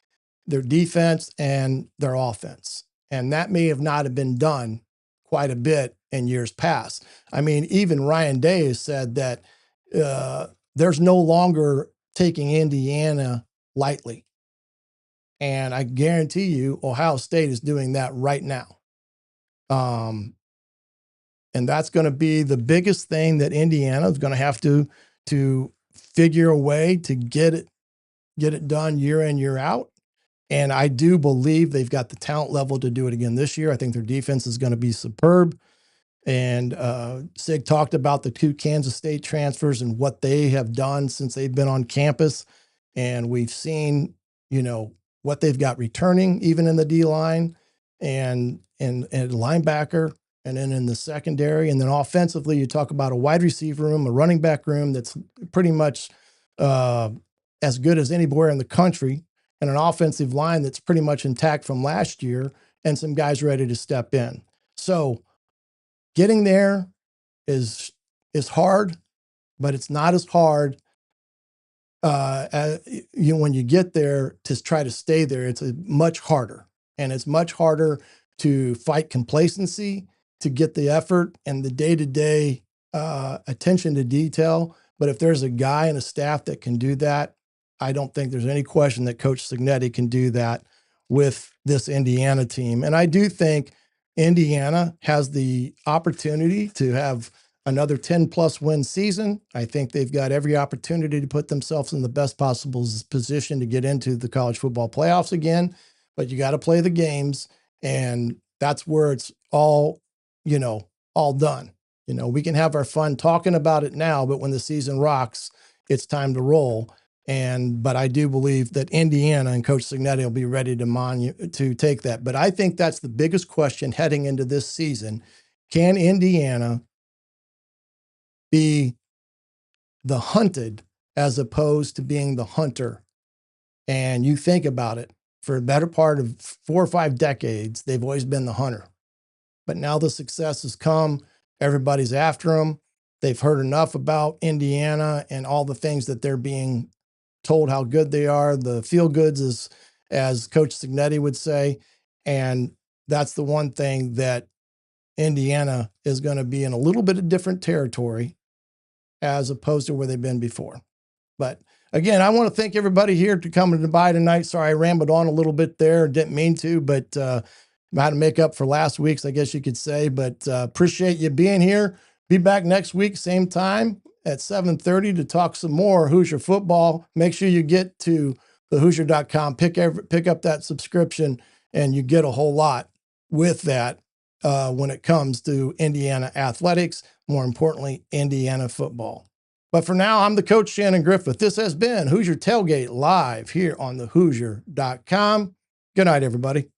their defense and their offense. And that may have not have been done quite a bit in years past. I mean, even Ryan Day has said that there's no longer taking Indiana lightly. And I guarantee you, Ohio State is doing that right now. And that's going to be the biggest thing that Indiana is going to have to figure a way to get it done year in, year out. And I do believe they've got the talent level to do it again this year. I think their defense is going to be superb. And Sig talked about the 2 Kansas State transfers and what they have done since they've been on campus. And we've seen, you know, what they've got returning, even in the D-line and linebacker, and then in the secondary. And then offensively, you talk about a wide receiver room, a running back room that's pretty much as good as anywhere in the country, and an offensive line that's pretty much intact from last year, and some guys ready to step in. So getting there is hard, but it's not as hard when you get there to try to stay there. It's much harder, and it's much harder to fight complacency, to get the effort and the day-to-day attention to detail. But if there's a guy and a staff that can do that, I don't think there's any question that Coach Cignetti can do that with this Indiana team. And I do think Indiana has the opportunity to have another 10-plus win season. I think they've got every opportunity to put themselves in the best possible position to get into the college football playoffs again. But you got to play the games, and that's where it's all, you know, all done. You know, we can have our fun talking about it now, but when the season rocks, it's time to roll. But I do believe that Indiana and Coach Cignetti will be ready to take that. But I think that's the biggest question heading into this season. Can Indiana be the hunted as opposed to being the hunter? And you think about it, for the better part of 4 or 5 decades, they've always been the hunter. But now the success has come. Everybody's after them. They've heard enough about Indiana and all the things that they're being told how good they are. The feel goods, as Coach Cignetti would say. And that's the one thing that Indiana is going to be in a little bit of different territory as opposed to where they've been before. But again, I want to thank everybody here to coming by tonight. Sorry, I rambled on a little bit there. Didn't mean to, but I had to make up for last week's, I guess you could say. But appreciate you being here. Be back next week, same time at 7:30 to talk some more Hoosier football. Make sure you get to thehoosier.com, pick up that subscription, and you get a whole lot with that when it comes to Indiana athletics, more importantly, Indiana football. But for now, I'm the coach, Shannon Griffith. This has been Hoosier Tailgate live here on thehoosier.com. Good night, everybody.